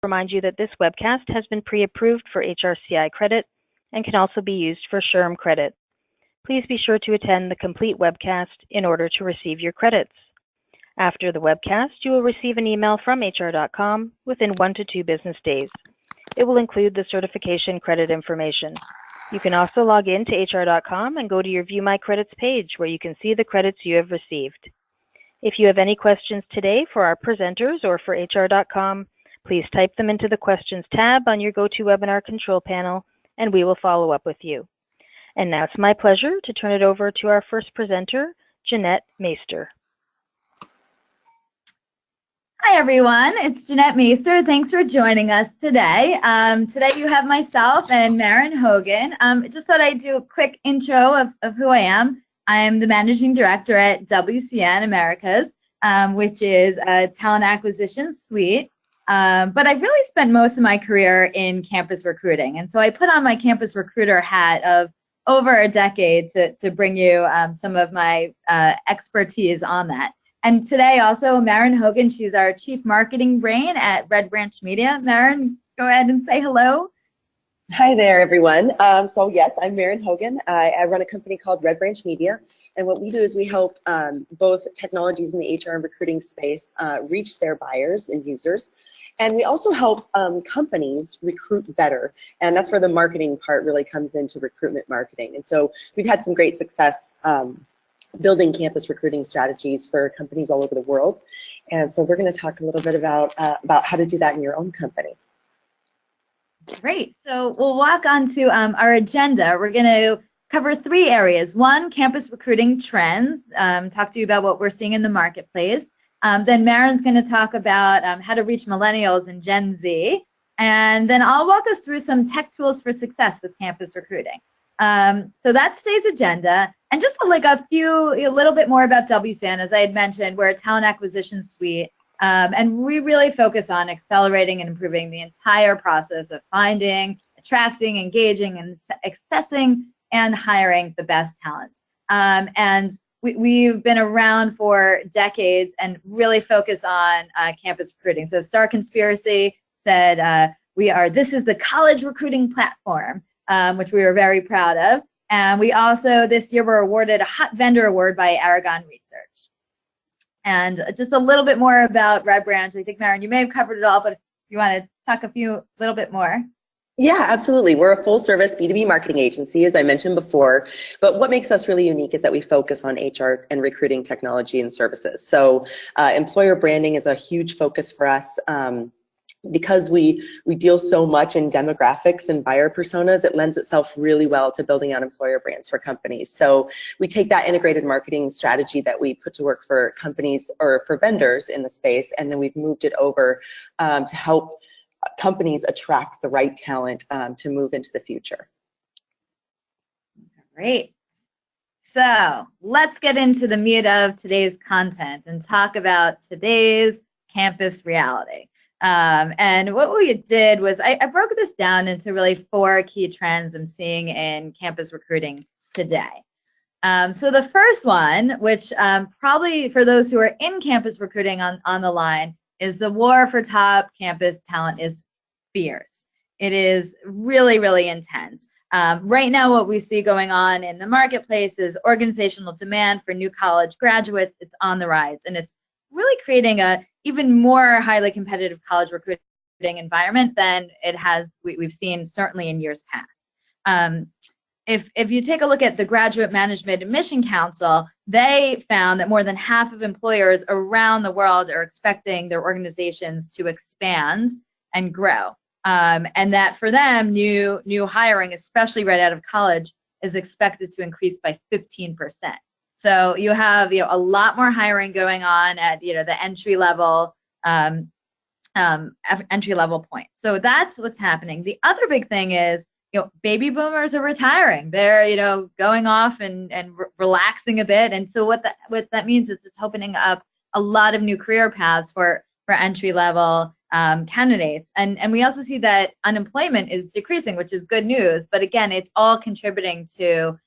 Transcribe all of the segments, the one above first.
remind you that this webcast has been pre-approved for HRCI credit and can also be used for SHRM credit. Please be sure to attend the complete webcast in order to receive your credits. After the webcast, you will receive an email from HR.com within 1 to 2 business days. It will include the certification credit information. You can also log in to HR.com and go to your View My Credits page where you can see the credits you have received. If you have any questions today for our presenters or for HR.com, please type them into the Questions tab on your GoToWebinar control panel, and we will follow up with you. And now it's my pleasure to turn it over to our first presenter, Jeanette Maister. Hi everyone, it's Jeanette Maister. Thanks for joining us today. Today you have myself and Maren Hogan. Just thought I'd do a quick intro of who I am. I'm the Managing Director at WCN Americas, which is a talent acquisition suite. But I've really spent most of my career in campus recruiting. And so I put on my campus recruiter hat of over a decade to bring you some of my expertise on that. And today also, Maren Hogan, she's our Chief Marketing Brain at Red Branch Media. Maren, go ahead and say hello. Hi there, everyone. So yes, I'm Maren Hogan. I run a company called Red Branch Media. And what we do is we help both technologies in the HR and recruiting space reach their buyers and users. And we also help companies recruit better. And that's where the marketing part really comes into recruitment marketing. And so we've had some great success building campus recruiting strategies for companies all over the world. And so we're going to talk a little bit about how to do that in your own company. Great. So we'll walk on to our agenda. We're going to cover 3 areas. 1, campus recruiting trends, talk to you about what we're seeing in the marketplace. Then Maren's going to talk about how to reach millennials and Gen Z. And then I'll walk us through some tech tools for success with campus recruiting. So that's today's agenda. And just a little bit more about WCN, as I had mentioned, we're a talent acquisition suite, and we really focus on accelerating and improving the entire process of finding, attracting, engaging, and accessing and hiring the best talent. And we've been around for decades and really focus on campus recruiting. So Star Conspiracy said this is the college recruiting platform, which we were very proud of. And we also, this year, were awarded a Hot Vendor Award by Aragon Research. And just a little bit more about Red Branch. I think, Maren, you may have covered it all, but if you want to talk little bit more. Yeah, absolutely. We're a full-service B2B marketing agency, as I mentioned before. But what makes us really unique is that we focus on HR and recruiting technology and services. So employer branding is a huge focus for us. Because we deal so much in demographics and buyer personas, it lends itself really well to building out employer brands for companies. So we take that integrated marketing strategy that we put to work for companies or for vendors in the space, and then we've moved it over to help companies attract the right talent to move into the future. Great. So let's get into the meat of today's content and talk about today's campus reality. And what we did was I broke this down into really 4 key trends I'm seeing in campus recruiting today. So the first one, which probably for those who are in campus recruiting on the line, is the war for top campus talent is fierce. It is really, really intense. Right now, what we see going on in the marketplace is organizational demand for new college graduates. It's on the rise, and it's really creating a even more highly competitive college recruiting environment than we've seen certainly in years past. If you take a look at the Graduate Management Admission Council, they found that more than half of employers around the world are expecting their organizations to expand and grow, and that for them, new hiring, especially right out of college, is expected to increase by 15%. So you have a lot more hiring going on at the entry level point. So that's what's happening. The other big thing is baby boomers are retiring. They're going off and relaxing a bit. And so what that means is it's opening up a lot of new career paths for entry level candidates. And we also see that unemployment is decreasing, which is good news. But again, it's all contributing to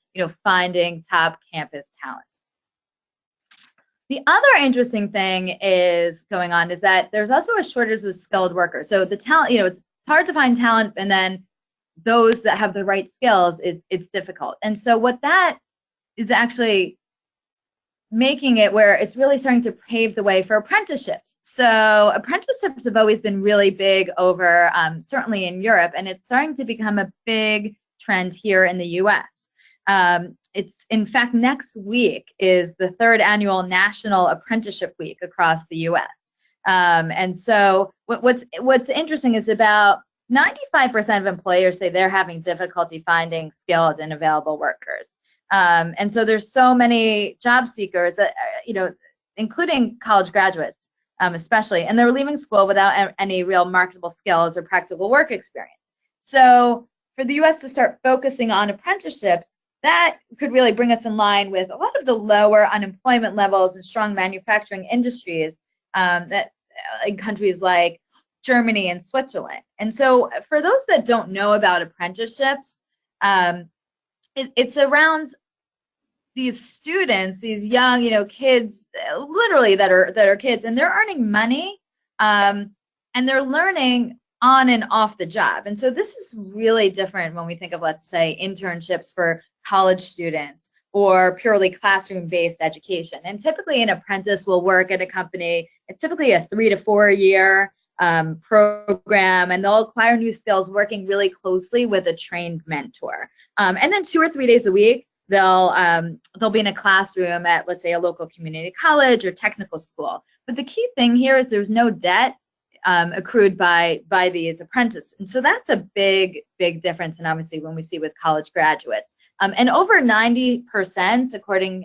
finding top campus talent. The other interesting thing is going on is that there's also a shortage of skilled workers. So the talent, it's hard to find talent, and then those that have the right skills, it's difficult. And so what that is actually making it where it's really starting to pave the way for apprenticeships. So apprenticeships have always been really big over, certainly in Europe, and it's starting to become a big trend here in the US. It's, in fact, next week is the 3rd annual National Apprenticeship Week across the US. And so what's interesting is about 95% of employers say they're having difficulty finding skilled and available workers. And so there's so many job seekers that, including college graduates, especially, and they're leaving school without any real marketable skills or practical work experience. So for the US to start focusing on apprenticeships, that could really bring us in line with a lot of the lower unemployment levels and strong manufacturing industries that in countries like Germany and Switzerland. And so for those that don't know about apprenticeships, it's around these students, these young, kids, literally that are kids, and they're earning money, and they're learning on and off the job. And so this is really different when we think of, let's say, internships for college students or purely classroom-based education. And typically an apprentice will work at a company. It's typically a 3 to 4 year program, and they'll acquire new skills working really closely with a trained mentor. And then 2 or 3 days a week, they'll be in a classroom at, let's say, a local community college or technical school. But the key thing here is there's no debt accrued by these apprentices. And so that's a big difference, and obviously when we see with college graduates. And over 90%, according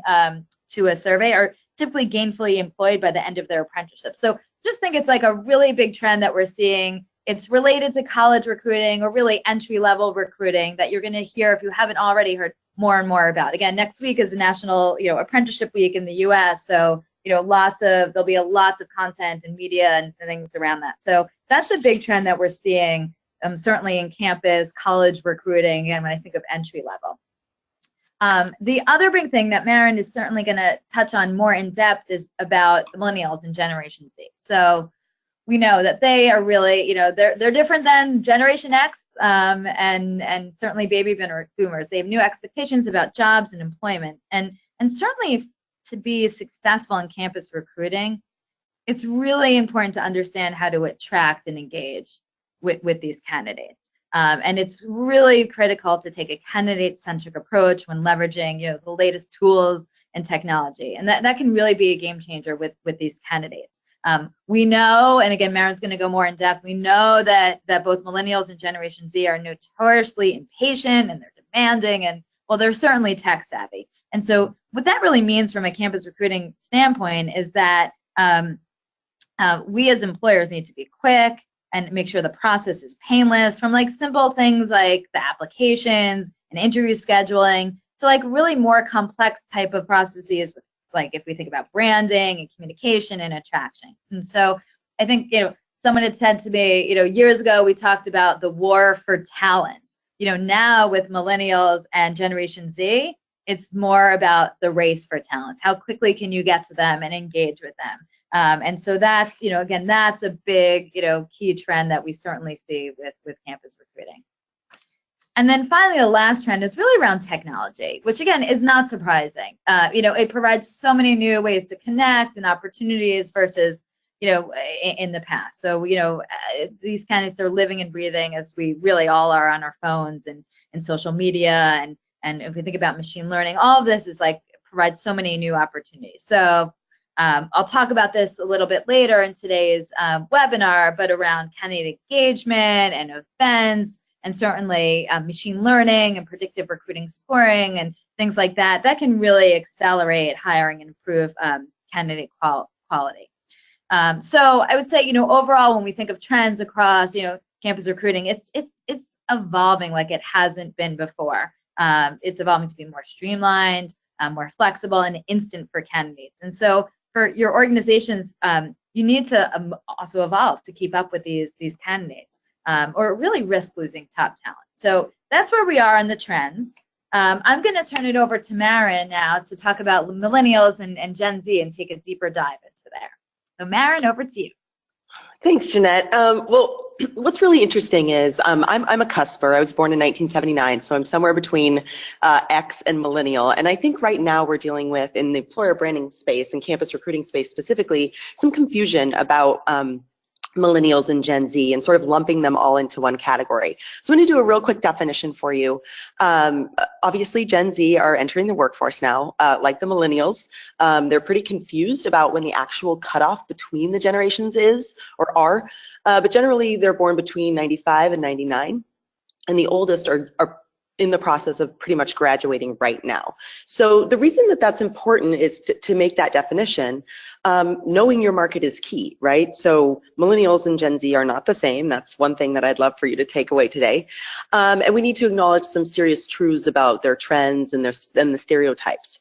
to a survey, are typically gainfully employed by the end of their apprenticeship. So just think it's like a really big trend that we're seeing. It's related to college recruiting, or really entry-level recruiting, that you're going to hear, if you haven't already heard, more and more about. Again, next week is the National Apprenticeship Week in the US, so there'll be lots of content and media and things around that. So that's a big trend that we're seeing, certainly in campus, college recruiting, and when I think of entry level. The other big thing that Maren is certainly going to touch on more in depth is about Millennials and Generation Z. So we know that they are really, they're different than Generation X and certainly baby boomers. They have new expectations about jobs and employment, and certainly to be successful in campus recruiting, it's really important to understand how to attract and engage with these candidates. And it's really critical to take a candidate-centric approach when leveraging the latest tools and technology. And that can really be a game changer with these candidates. We know, and again, Maren's going to go more in depth, we know that both Millennials and Generation Z are notoriously impatient, and they're demanding, and well, they're certainly tech savvy. And so what that really means from a campus recruiting standpoint is that we as employers need to be quick and make sure the process is painless, from like simple things like the applications and interview scheduling to like really more complex type of processes, with like if we think about branding and communication and attraction. And so I think someone had said to me years ago, we talked about the war for talent. Now with Millennials and Generation Z, it's more about the race for talent. How quickly can you get to them and engage with them? And so that's, again, that's a big, key trend that we certainly see with campus recruiting. And then finally, the last trend is really around technology, which again is not surprising. It provides so many new ways to connect and opportunities versus, in the past. So, these candidates are living and breathing, as we really all are, on our phones and social media. And if we think about machine learning, all of this is provides so many new opportunities. So I'll talk about this a little bit later in today's webinar, but around candidate engagement and events, and certainly machine learning and predictive recruiting scoring and things like that, that can really accelerate hiring and improve candidate quality. So I would say, overall, when we think of trends across, campus recruiting, it's evolving like it hasn't been before. It's evolving to be more streamlined, more flexible, and instant for candidates. And so for your organizations, you need to also evolve to keep up with these candidates, or really risk losing top talent. So that's where we are in the trends. I'm going to turn it over to Maren now to talk about millennials and Gen Z and take a deeper dive into there. So Maren, over to you. Thanks, Jeanette. Well, what's really interesting is I'm a cusper. I was born in 1979, so I'm somewhere between X and millennial. And I think right now we're dealing with, in the employer branding space and campus recruiting space specifically, some confusion about millennials and Gen Z and sort of lumping them all into one category. So I'm going to do a real quick definition for you. Obviously, Gen Z are entering the workforce now, like the millennials. They're pretty confused about when the actual cutoff between the generations is or are, but generally they're born between 95 and 99. And the oldest are in the process of pretty much graduating right now. So the reason that that's important is to make that definition. Knowing your market is key, right? So millennials and Gen Z are not the same. That's one thing that I'd love for you to take away today. And we need to acknowledge some serious truths about their trends and the stereotypes.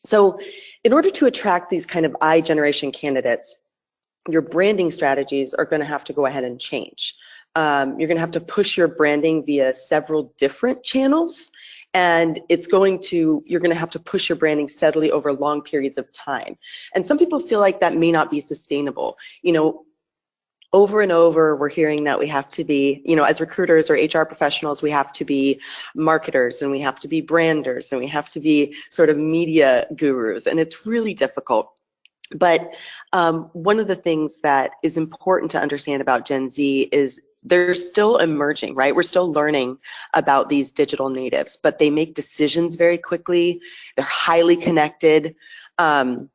So in order to attract these kind of I generation candidates, your branding strategies are going to have to go ahead and change. You're going to have to push your branding via several different channels, and you're going to have to push your branding steadily over long periods of time. And some people feel like that may not be sustainable. You know, over and over, we're hearing that we have to be, you know, as recruiters or HR professionals, we have to be marketers and we have to be branders and we have to be sort of media gurus, and it's really difficult. But one of the things that is important to understand about Gen Z is they're still emerging, right? We're still learning about these digital natives, but they make decisions very quickly. They're highly connected. And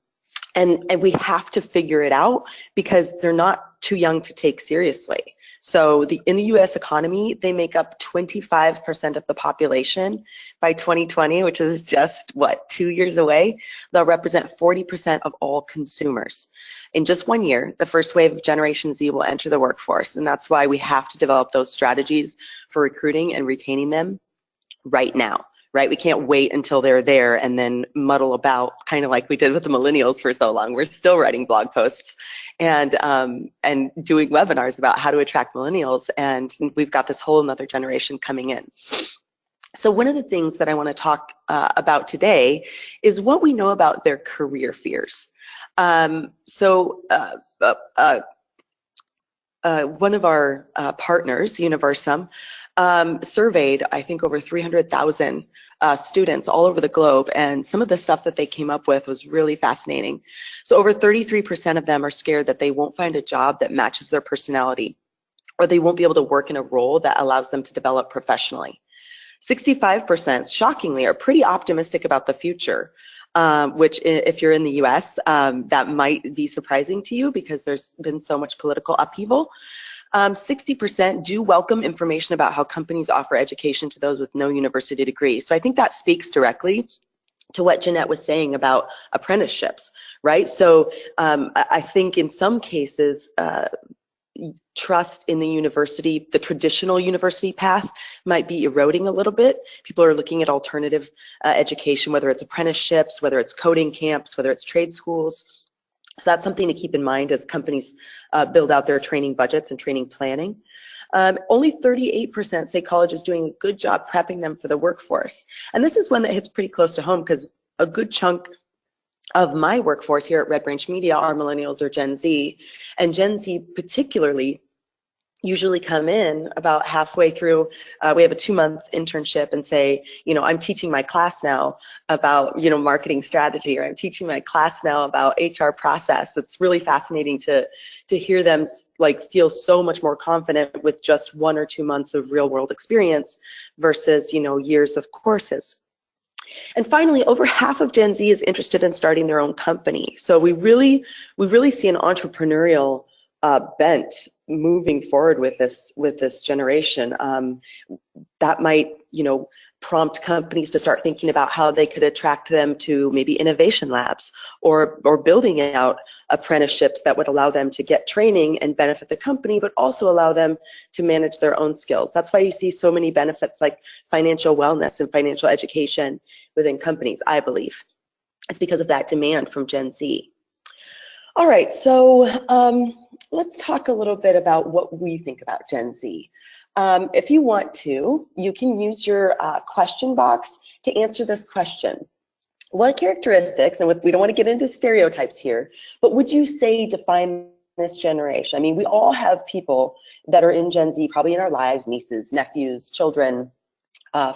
we have to figure it out because they're not too young to take seriously. So in the US economy, they make up 25% of the population by 2020, which is just, 2 years away. They'll represent 40% of all consumers. In just 1 year, the first wave of Generation Z will enter the workforce, and that's why we have to develop those strategies for recruiting and retaining them right now. Right? We can't wait until they're there and then muddle about, kind of like we did with the millennials for so long. We're still writing blog posts and doing webinars about how to attract millennials, and we've got this whole another generation coming in. So one of the things that I want to talk about today is what we know about their career fears. One of our partners, Universum, surveyed, I think, over 300,000 students all over the globe, and some of the stuff that they came up with was really fascinating. So over 33% of them are scared that they won't find a job that matches their personality, or they won't be able to work in a role that allows them to develop professionally. 65%, shockingly, are pretty optimistic about the future, which if you're in the US, that might be surprising to you because there's been so much political upheaval. 60% do welcome information about how companies offer education to those with no university degree. So I think that speaks directly to what Jeanette was saying about apprenticeships, right? So I think in some cases, trust in the university, the traditional university path, might be eroding a little bit. People are looking at alternative education, whether it's apprenticeships, whether it's coding camps, whether it's trade schools. So that's something to keep in mind as companies build out their training budgets and training planning. Only 38% say college is doing a good job prepping them for the workforce. And this is one that hits pretty close to home because a good chunk of my workforce here at Red Branch Media are millennials or Gen Z. And Gen Z particularly usually come in about halfway through. We have a 2-month internship and say, you know, I'm teaching my class now about, you know, marketing strategy, or I'm teaching my class now about HR process. It's really fascinating to hear them like feel so much more confident with just 1 or 2 months of real world experience versus, you know, years of courses. And finally, over half of Gen Z is interested in starting their own company. So we really see an entrepreneurial bent moving forward with this generation. That might, you know, prompt companies to start thinking about how they could attract them to maybe innovation labs or building out apprenticeships that would allow them to get training and benefit the company, but also allow them to manage their own skills. That's why you see so many benefits like financial wellness and financial education within companies, I believe. It's because of that demand from Gen Z. All right, so let's talk a little bit about what we think about Gen Z. If you want to, you can use your question box to answer this question. What characteristics, and we don't want to get into stereotypes here, but would you say define this generation? I mean, we all have people that are in Gen Z, probably in our lives, nieces, nephews, children,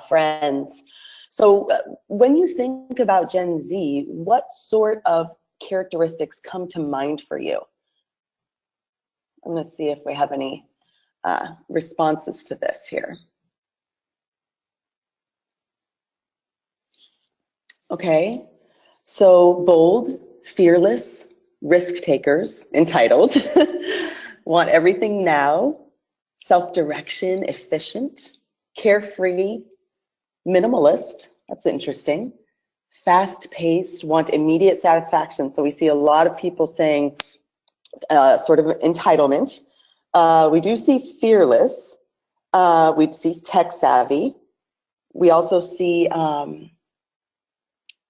friends. So when you think about Gen Z, what sort of characteristics come to mind for you? I'm going to see if we have any responses to this here. Okay, so bold, fearless, risk takers, entitled, want everything now, self-direction, efficient, carefree, minimalist, that's interesting, fast-paced, want immediate satisfaction. So we see a lot of people saying sort of entitlement. We do see fearless. We see tech-savvy. We also see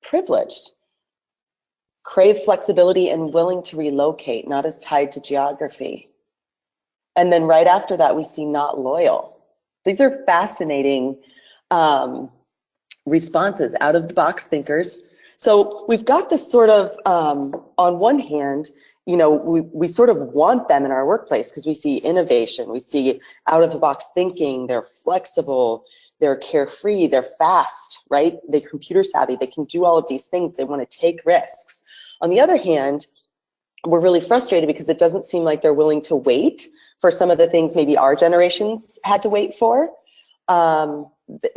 privileged, crave flexibility and willing to relocate, not as tied to geography. And then right after that, we see not loyal. These are fascinating responses, out of the box thinkers. So we've got this sort of, on one hand, you know, we sort of want them in our workplace because we see innovation, we see out of the box thinking, they're flexible, they're carefree, they're fast, right? They're computer savvy, they can do all of these things, they want to take risks. On the other hand, we're really frustrated because it doesn't seem like they're willing to wait for some of the things maybe our generations had to wait for.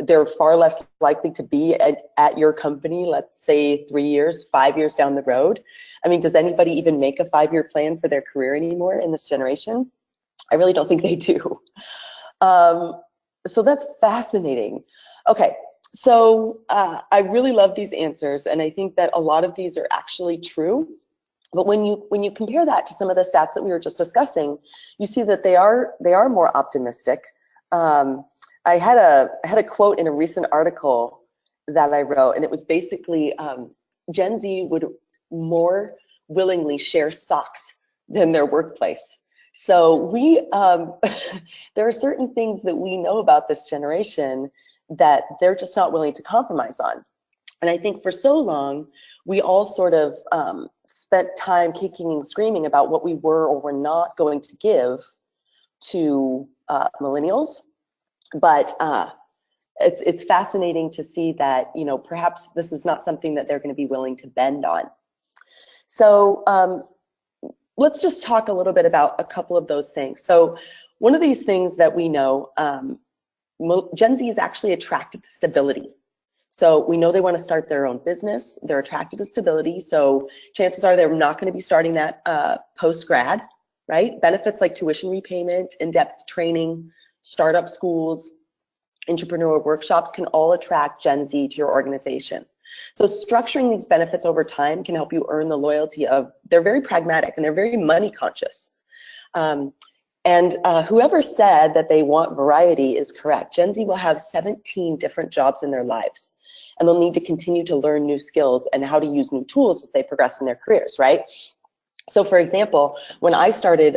They're far less likely to be at your company, let's say 3 years, 5 years down the road. I mean, does anybody even make a 5-year plan for their career anymore in this generation? I really don't think they do. So that's fascinating. Okay, so I really love these answers, and I think that a lot of these are actually true. But when you compare that to some of the stats that we were just discussing, you see that they are more optimistic. I had a quote in a recent article that I wrote, and it was basically Gen Z would more willingly share socks than their workplace. So we there are certain things that we know about this generation that they're just not willing to compromise on. And I think for so long, we all sort of spent time kicking and screaming about what we were or were not going to give to millennials. But it's fascinating to see that, you know, perhaps this is not something that they're going to be willing to bend on. So let's just talk a little bit about a couple of those things. So one of these things that we know, Gen Z is actually attracted to stability. So we know they want to start their own business. They're attracted to stability. So chances are they're not going to be starting that post-grad, right? Benefits like tuition repayment, in-depth training, startup schools, entrepreneurial workshops can all attract Gen Z to your organization. So structuring these benefits over time can help you earn the loyalty of, they're very pragmatic and they're very money conscious. And whoever said that they want variety is correct. Gen Z will have 17 different jobs in their lives, and they'll need to continue to learn new skills and how to use new tools as they progress in their careers, right? So for example, when I started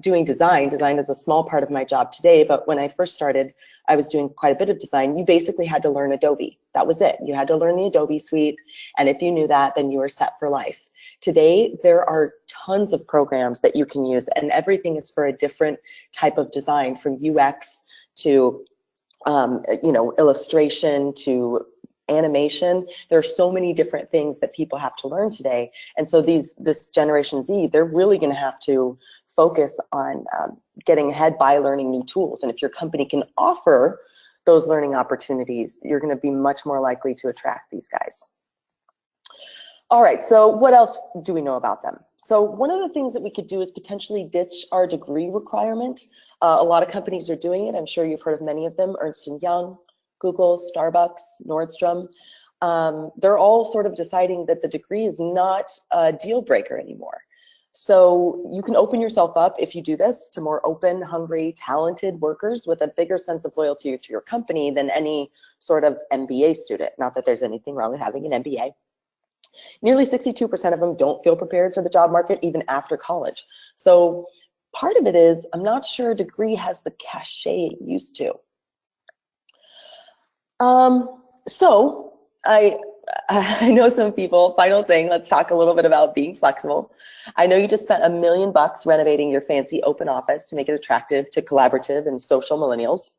doing design is a small part of my job today, but when I first started, I was doing quite a bit of design. You basically had to learn Adobe. That was it. You had to learn the Adobe suite, and if you knew that, then you were set for life. Today, there are tons of programs that you can use, and everything is for a different type of design, from UX to you know, illustration to animation. There are so many different things that people have to learn today, and so this Generation Z, they're really going to have to focus on getting ahead by learning new tools. And if your company can offer those learning opportunities, you're going to be much more likely to attract these guys. All right, so what else do we know about them? So one of the things that we could do is potentially ditch our degree requirement. A lot of companies are doing it. I'm sure you've heard of many of them: Ernst & Young, Google, Starbucks, Nordstrom. They're all sort of deciding that the degree is not a deal breaker anymore. So you can open yourself up, if you do this, to more open, hungry, talented workers with a bigger sense of loyalty to your company than any sort of MBA student. Not that there's anything wrong with having an MBA. Nearly 62% of them don't feel prepared for the job market even after college. So part of it is, I'm not sure a degree has the cachet it used to. So I know some people, final thing, let's talk a little bit about being flexible. I know you just spent $1 million renovating your fancy open office to make it attractive to collaborative and social millennials.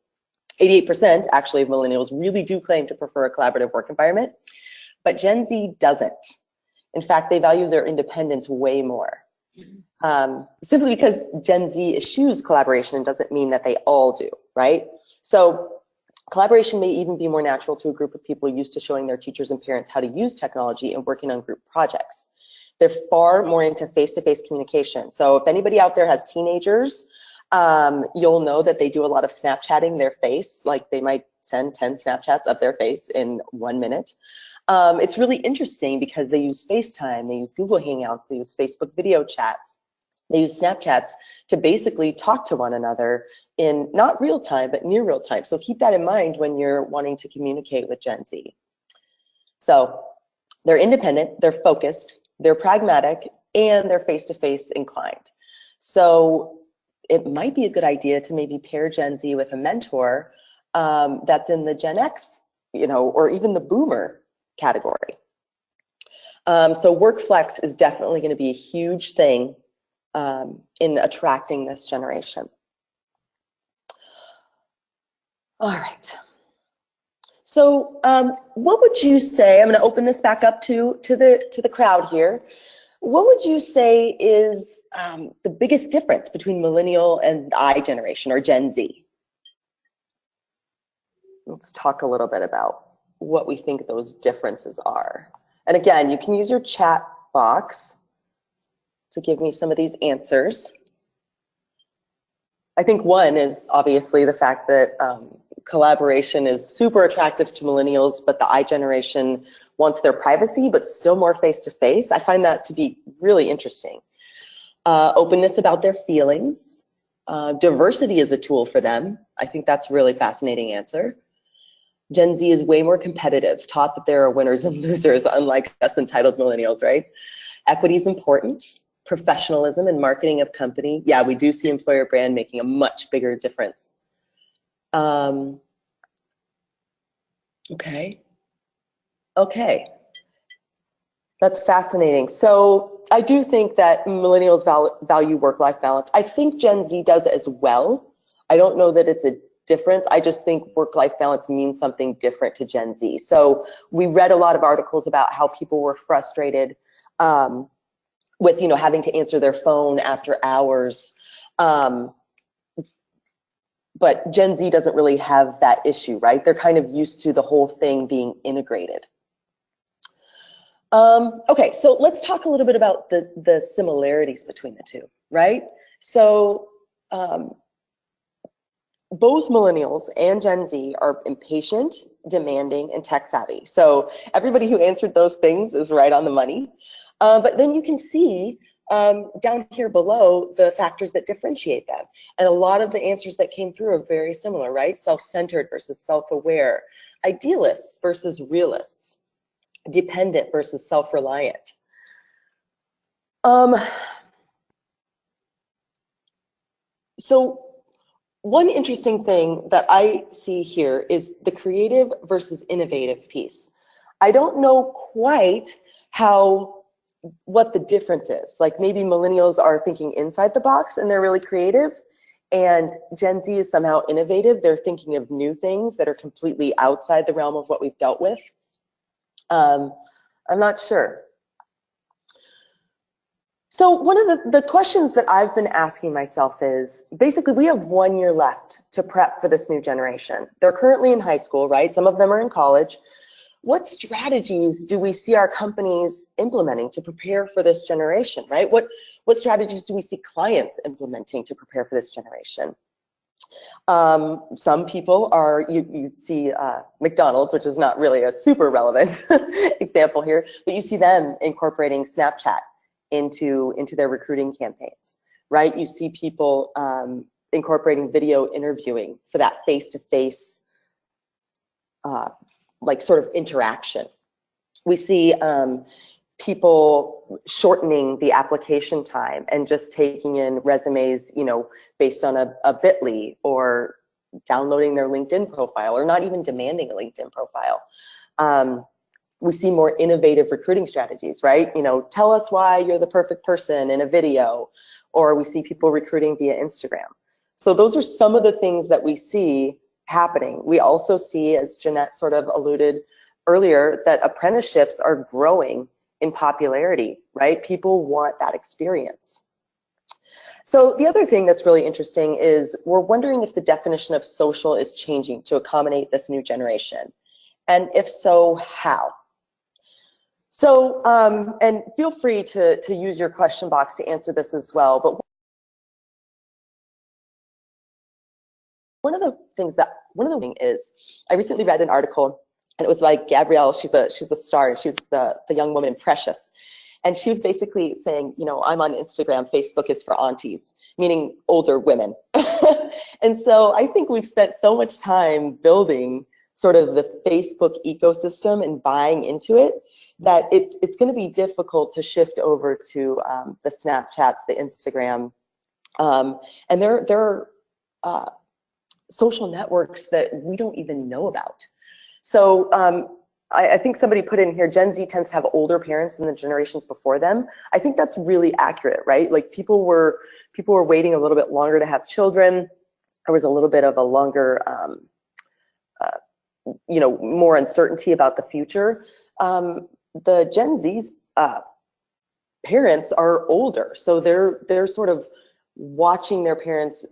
88% actually of millennials really do claim to prefer a collaborative work environment, but Gen Z doesn't. In fact, they value their independence way more. Simply because Gen Z eschews collaboration doesn't mean that they all do, right? So collaboration may even be more natural to a group of people used to showing their teachers and parents how to use technology and working on group projects. They're far more into face-to-face communication. So if anybody out there has teenagers, you'll know that they do a lot of Snapchatting their face, like they might send 10 Snapchats of their face in 1 minute. It's really interesting because they use FaceTime, they use Google Hangouts, they use Facebook video chat, they use Snapchats to basically talk to one another in not real time, but near real time. So keep that in mind when you're wanting to communicate with Gen Z. So they're independent, they're focused, they're pragmatic, and they're face-to-face inclined. So it might be a good idea to maybe pair Gen Z with a mentor that's in the Gen X, or even the Boomer category. So work flex is definitely going to be a huge thing in attracting this generation. All right. So what would you say, I'm going to open this back up to the crowd here. What would you say is the biggest difference between millennial and I generation, or Gen Z? Let's talk a little bit about what we think those differences are. And again, you can use your chat box to give me some of these answers. I think one is obviously the fact that collaboration is super attractive to millennials, but the I generation wants their privacy, but still more face-to-face. I find that to be really interesting. Openness about their feelings. Diversity is a tool for them. I think that's a really fascinating answer. Gen Z is way more competitive, taught that there are winners and losers, unlike us entitled millennials, right? Equity is important. Professionalism and marketing of company. Yeah, we do see employer brand making a much bigger difference. Okay. That's fascinating. So I do think that millennials value work-life balance. I think Gen Z does as well. I don't know that it's a difference. I just think work-life balance means something different to Gen Z. So we read a lot of articles about how people were frustrated with having to answer their phone after hours. But Gen Z doesn't really have that issue, right? They're kind of used to the whole thing being integrated. Okay, so let's talk a little bit about the similarities between the two, right? So both millennials and Gen Z are impatient, demanding, and tech savvy. So everybody who answered those things is right on the money. But then you can see down here below the factors that differentiate them. And a lot of the answers that came through are very similar, right? Self-centered versus self-aware, idealists versus realists, dependent versus self-reliant. So one interesting thing that I see here is the creative versus innovative piece. I don't know quite what the difference is. Like maybe millennials are thinking inside the box and they're really creative, and Gen Z is somehow innovative. They're thinking of new things that are completely outside the realm of what we've dealt with. I'm not sure. So one of the questions that I've been asking myself is, basically we have 1 year left to prep for this new generation. They're currently in high school, right? Some of them are in college. What strategies do we see our companies implementing to prepare for this generation, right? What strategies do we see clients implementing to prepare for this generation? Some people are, you see McDonald's, which is not really a super relevant example here, but you see them incorporating Snapchat into their recruiting campaigns, right? You see people incorporating video interviewing for that face-to-face like sort of interaction. We see people shortening the application time and just taking in resumes, based on a bit.ly, or downloading their LinkedIn profile, or not even demanding a LinkedIn profile. We see more innovative recruiting strategies, right? Tell us why you're the perfect person in a video, or we see people recruiting via Instagram. So those are some of the things that we see happening. We also see, as Jeanette sort of alluded earlier, that apprenticeships are growing in popularity, right? People want that experience. So the other thing that's really interesting is we're wondering if the definition of social is changing to accommodate this new generation. And if so, how? So, and feel free to use your question box to answer this as well. But one of the things is, I recently read an article, and it was by Gabrielle. She's a star. She was the young woman in Precious. And she was basically saying, I'm on Instagram, Facebook is for aunties, meaning older women. And so I think we've spent so much time building sort of the Facebook ecosystem and buying into it, that it's going to be difficult to shift over to the Snapchats, the Instagram, and there are social networks that we don't even know about. So I think somebody put in here, Gen Z tends to have older parents than the generations before them. I think that's really accurate, right? Like people were waiting a little bit longer to have children. There was a little bit of a longer, more uncertainty about the future. The Gen Z's parents are older, so they're sort of watching their parents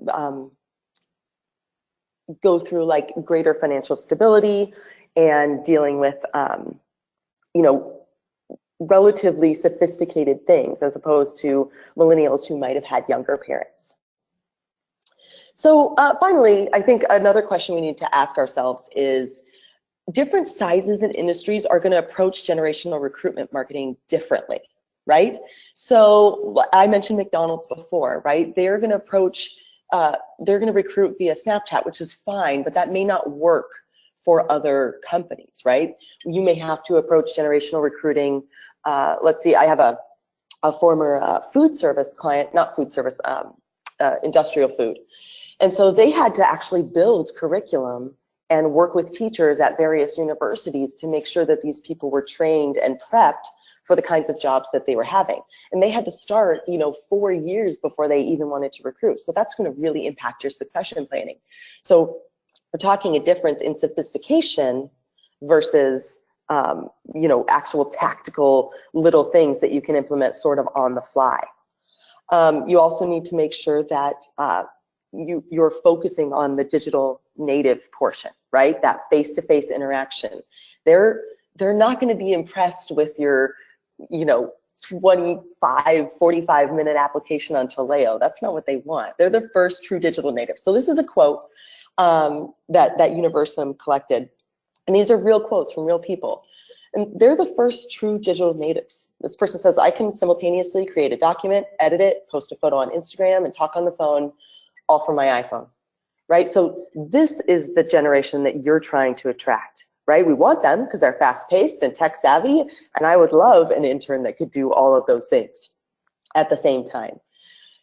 go through like greater financial stability and dealing with relatively sophisticated things, as opposed to millennials who might have had younger parents. So finally, I think another question we need to ask ourselves is, different sizes and industries are going to approach generational recruitment marketing differently, right? So I mentioned McDonald's before, right? They're going to approach, they're going to recruit via Snapchat, which is fine, but that may not work for other companies, right? You may have to approach generational recruiting. Let's see, I have a former food service client, not food service, industrial food. And so they had to actually build curriculum and work with teachers at various universities to make sure that these people were trained and prepped for the kinds of jobs that they were having. And they had to start, 4 years before they even wanted to recruit. So that's going to really impact your succession planning. So we're talking a difference in sophistication versus, actual tactical little things that you can implement sort of on the fly. You also need to make sure that you're focusing on the digital native portion, right? That face-to-face interaction. They're not going to be impressed with your, 25, 45-minute application on Taleo. That's not what they want. They're the first true digital native. So this is a quote that Universum collected. And these are real quotes from real people. And they're the first true digital natives. This person says, I can simultaneously create a document, edit it, post a photo on Instagram, and talk on the phone, all from my iPhone, right? So this is the generation that you're trying to attract, right? We want them because they're fast-paced and tech-savvy, and I would love an intern that could do all of those things at the same time.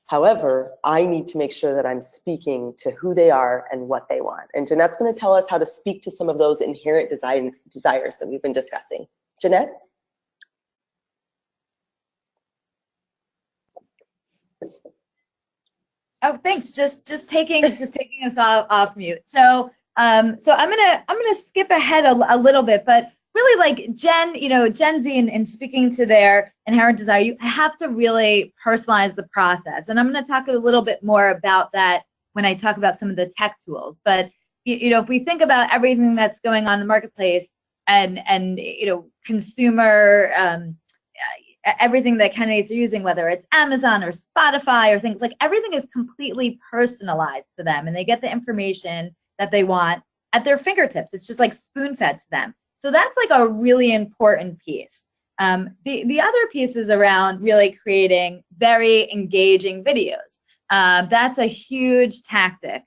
However, I need to make sure that I'm speaking to who they are and what they want. And Jeanette's going to tell us how to speak to some of those inherent desires that we've been discussing. Jeanette? Oh, thanks. Just taking us off mute. So I'm gonna skip ahead a little bit, but really like Gen Z and speaking to their inherent desire, you have to really personalize the process. And I'm going to talk a little bit more about that when I talk about some of the tech tools. But if we think about everything that's going on in the marketplace and consumer everything that candidates are using, whether it's Amazon or Spotify or things, like everything is completely personalized to them, and they get the information that they want at their fingertips. It's just like spoon-fed to them. So that's like a really important piece. The other piece is around really creating very engaging videos. That's a huge tactic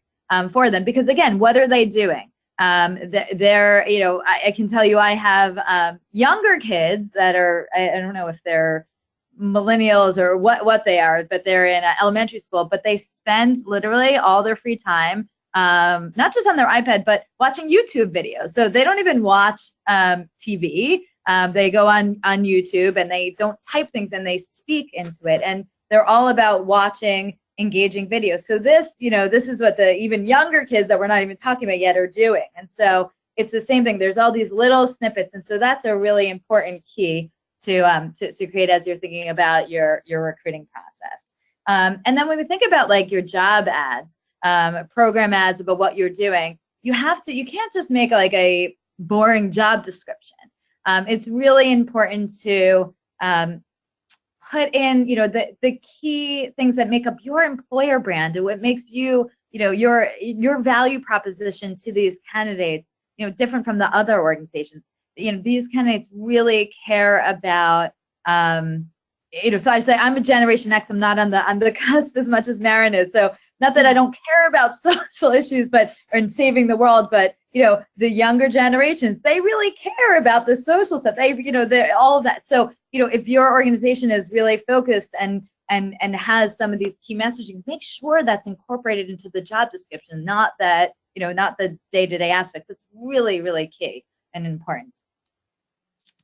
for them, because again, what are they doing? they're, you know, I can tell you I have younger kids that are, I don't know if they're millennials or what they are, but they're in elementary school, but they spend literally all their free time, not just on their iPad, but watching YouTube videos. So they don't even watch TV. They go on YouTube and they don't type things and they speak into it. And they're all about watching engaging videos. So this, you know, this is what the even younger kids that we're not even talking about yet are doing. And so it's the same thing. There's all these little snippets. And so that's a really important key to create as you're thinking about your recruiting process. And then when we think about like your job ads, program ads about what you're doing, you can't just make like a boring job description. It's really important to put in, you know, the key things that make up your employer brand and what makes you, you know, your value proposition to these candidates, you know, different from the other organizations. You know, these candidates really care about, you know, so I say I'm a Generation X. I'm not on the cusp as much as Maren is. So not that I don't care about social issues, but or saving the world, but you know, the younger generations, they really care about the social stuff. They, you know, all of that. So, you know, if your organization is really focused and has some of these key messaging, make sure that's incorporated into the job description, not that, you know, not the day-to-day aspects. It's really, really key and important.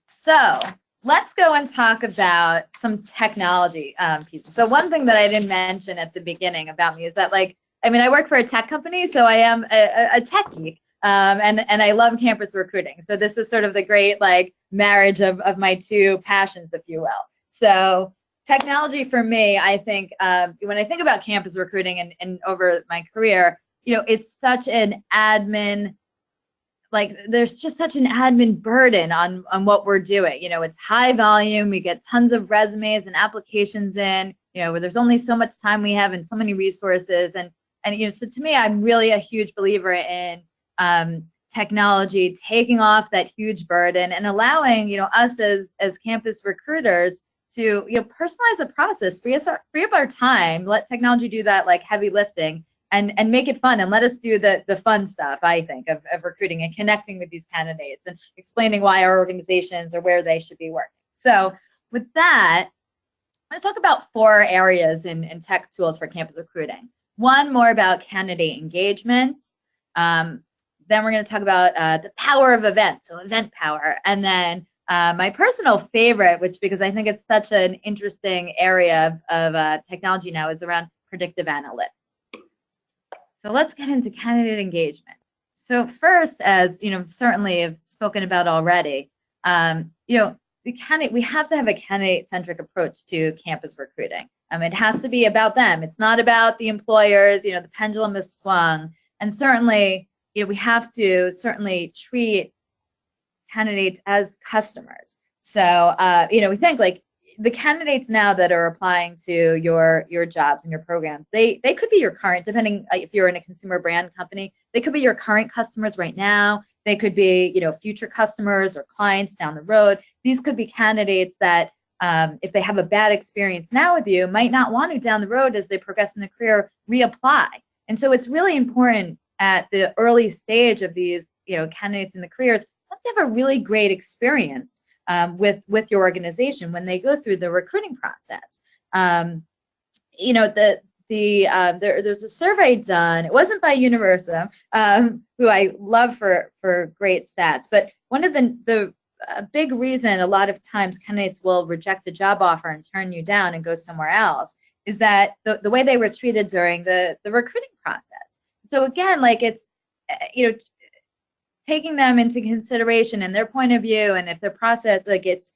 So let's go and talk about some technology pieces. So one thing that I didn't mention at the beginning about me is that, like, I mean, I work for a tech company, so I am a tech geek. And I love campus recruiting. So this is sort of the great like marriage of my two passions, if you will. So technology for me, I think when I think about campus recruiting and over my career, you know, it's such an admin, like there's just such an admin burden on what we're doing. You know, it's high volume. We get tons of resumes and applications in, you know, where there's only so much time we have and so many resources. And you know, so to me, I'm really a huge believer in technology taking off that huge burden and allowing, you know, us as campus recruiters to, you know, personalize the process, free up our time, let technology do that like heavy lifting and make it fun and let us do the fun stuff, I think, of recruiting and connecting with these candidates and explaining why our organizations are where they should be working. So with that, let's talk about 4 areas in tech tools for campus recruiting. One, more about candidate engagement. Then we're going to talk about the power of events, so event power. And then my personal favorite, which because I think it's such an interesting area of technology now, is around predictive analytics. So let's get into candidate engagement. So first, as you know, certainly have spoken about already, you know, we have to have a candidate-centric approach to campus recruiting. It has to be about them. It's not about the employers. You know, the pendulum is swung, and certainly, you know, we have to certainly treat candidates as customers. So, you know, we think like the candidates now that are applying to your jobs and your programs, they could be your current, depending if you're in a consumer brand company, they could be your current customers right now. They could be, you know, future customers or clients down the road. These could be candidates that, if they have a bad experience now with you, might not want to down the road as they progress in their career reapply. And so it's really important at the early stage of these, you know, candidates in the careers, to have a really great experience with your organization when they go through the recruiting process. You know, there's a survey done. It wasn't by Universa, who I love for great stats, but one of the big reason a lot of times candidates will reject a job offer and turn you down and go somewhere else is that the way they were treated during the recruiting process. So again, like it's, you know, taking them into consideration and their point of view, and if their process, like is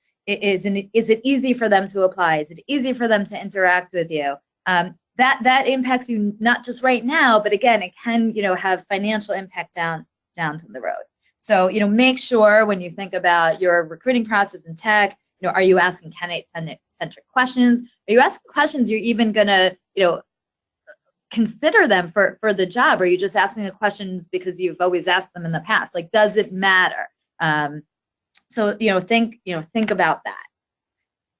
it easy for them to apply? Is it easy for them to interact with you? That impacts you not just right now, but again, it can, you know, have financial impact down to the road. So, you know, make sure when you think about your recruiting process in tech, you know, are you asking candidate-centric questions? Are you asking questions you're even gonna, you know, consider them for the job? Or are you just asking the questions because you've always asked them in the past? Like, does it matter? So, you know, think about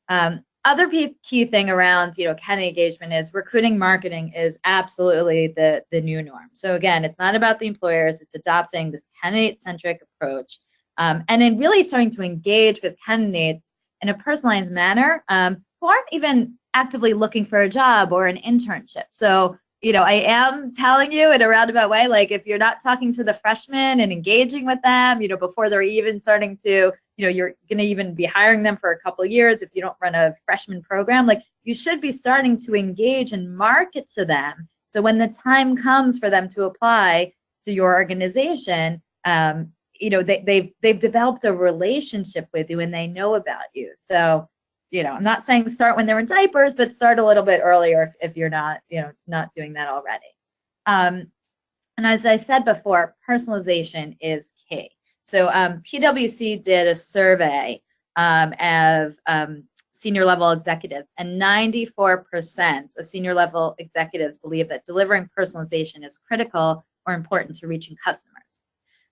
that. other key thing around, candidate engagement is recruiting marketing is absolutely the new norm. So again, it's not about the employers, it's adopting this candidate-centric approach, and then really starting to engage with candidates in a personalized manner who aren't even actively looking for a job or an internship. So, I am telling you in a roundabout way, like if you're not talking to the freshmen and engaging with them, before they're even starting to, you're going to even be hiring them for a couple of years if you don't run a freshman program, like you should be starting to engage and market to them. So when the time comes for them to apply to your organization, they've developed a relationship with you and they know about you. So, I'm not saying start when they're in diapers, but start a little bit earlier if you're not, not doing that already. And as I said before, personalization is key. So PwC did a survey of senior level executives, and 94% of senior level executives believe that delivering personalization is critical or important to reaching customers.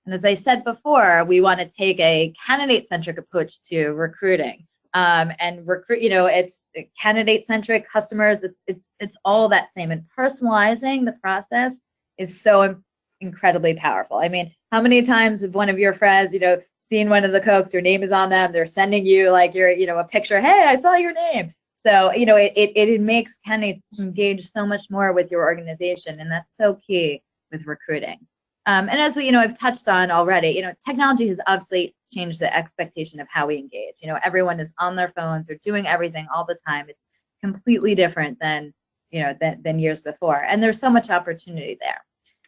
And as I said before, we want to take a candidate-centric approach to recruiting. And recruit, it's candidate-centric, customers, it's all that same. And personalizing the process is so incredibly powerful. I mean, how many times have one of your friends, seen one of the Cokes, your name is on them, they're sending you like your, a picture, hey, I saw your name. So, it makes candidates engage so much more with your organization, and that's so key with recruiting. And as I've touched on already, technology has obviously changed the expectation of how we engage. Everyone is on their phones, they're doing everything all the time. It's completely different than, than years before. And there's so much opportunity there.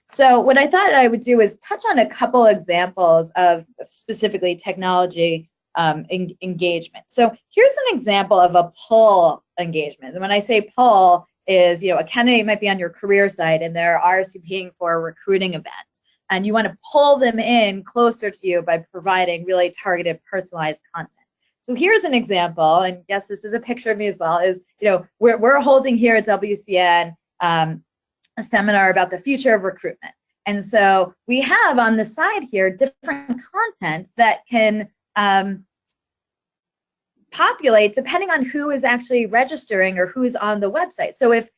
So what I thought I would do is touch on a couple examples of specifically technology engagement. So here's an example of a pull engagement. And when I say pull is, a candidate might be on your career site and they're RSVPing for a recruiting event. And you want to pull them in closer to you by providing really targeted, personalized content. So here's an example, and yes, this is a picture of me as well, is, we're holding here at WCN a seminar about the future of recruitment. And so we have on the side here different content that can populate depending on who is actually registering or who's on the website. So if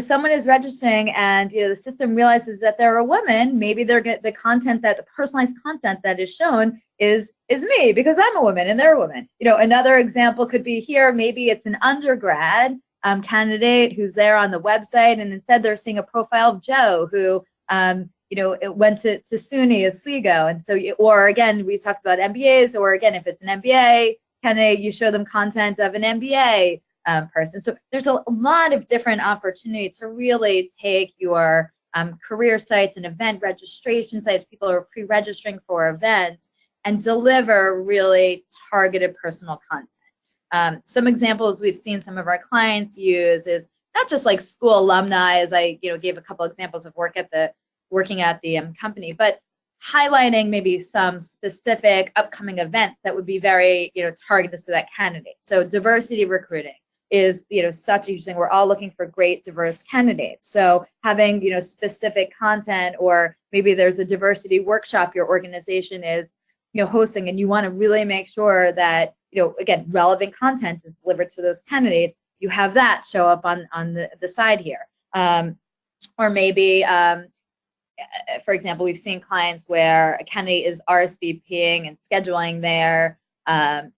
someone is registering and the system realizes that they're a woman, maybe they're the content, that the personalized content that is shown is me because I'm a woman and they're a woman. Another example could be here, maybe it's an undergrad candidate who's there on the website, and instead they're seeing a profile of Joe who it went to SUNY Oswego. And so, or again, we talked about MBAs, or again, if it's an MBA candidate, you show them content of an MBA person. So there's a lot of different opportunity to really take your career sites and event registration sites, people are pre-registering for events, and deliver really targeted personal content. Some examples we've seen some of our clients use is not just like school alumni, as I gave a couple examples of working at the company, but highlighting maybe some specific upcoming events that would be very targeted to that candidate. So diversity recruiting is such a huge thing. We're all looking for great diverse candidates. So having specific content, or maybe there's a diversity workshop your organization is hosting, and you want to really make sure that again, relevant content is delivered to those candidates. You have that show up on the side here. Or maybe for example, we've seen clients where a candidate is RSVPing and scheduling their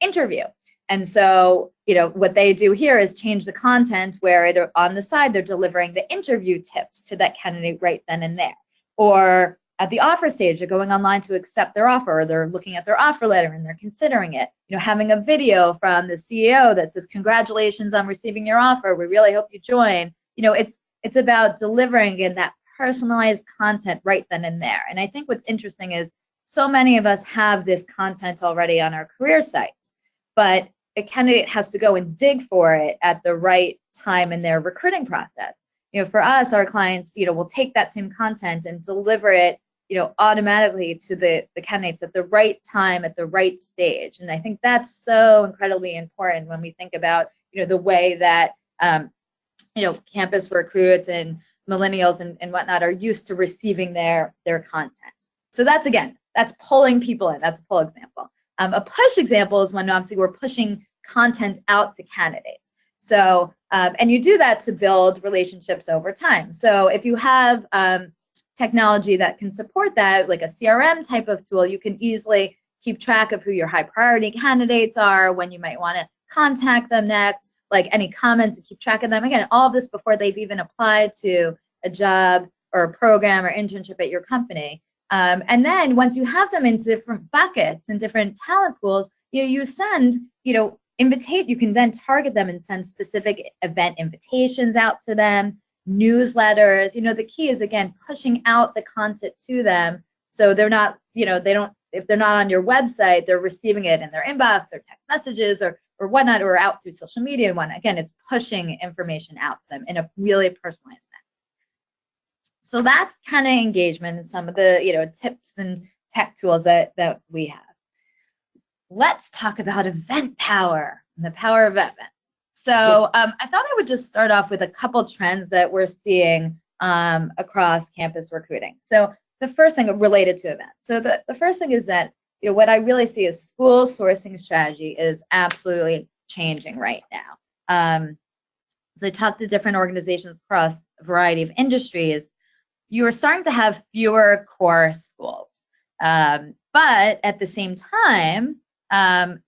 interview. And so, what they do here is change the content where on the side they're delivering the interview tips to that candidate right then and there. Or at the offer stage, they're going online to accept their offer, or they're looking at their offer letter and they're considering it. Having a video from the CEO that says, "Congratulations on receiving your offer. We really hope you join." It's about delivering in that personalized content right then and there. And I think what's interesting is so many of us have this content already on our career sites, but a candidate has to go and dig for it at the right time in their recruiting process. For us, our clients, will take that same content and deliver it, automatically to the candidates at the right time, at the right stage. And I think that's so incredibly important when we think about, the way that, campus recruits and millennials and whatnot are used to receiving their content. So that's pulling people in. That's a pull example. A push example is when obviously we're pushing content out to candidates. So, and you do that to build relationships over time. So if you have technology that can support that, like a CRM type of tool, you can easily keep track of who your high priority candidates are, when you might want to contact them next, like any comments, and keep track of them. Again, all of this before they've even applied to a job or a program or internship at your company. And then once you have them in different buckets and different talent pools, you send, you can then target them and send specific event invitations out to them, newsletters. The key is, again, pushing out the content to them, so they're not, if they're not on your website, they're receiving it in their inbox or text messages or whatnot, or out through social media and whatnot. Again, it's pushing information out to them in a really personalized manner. So that's kind of engagement and some of the tips and tech tools that we have. Let's talk about event power and the power of events. So I thought I would just start off with a couple trends that we're seeing across campus recruiting. So the first thing related to events. So the first thing is that what I really see is school sourcing strategy is absolutely changing right now. As I talk to different organizations across a variety of industries, you are starting to have fewer core schools. But at the same time,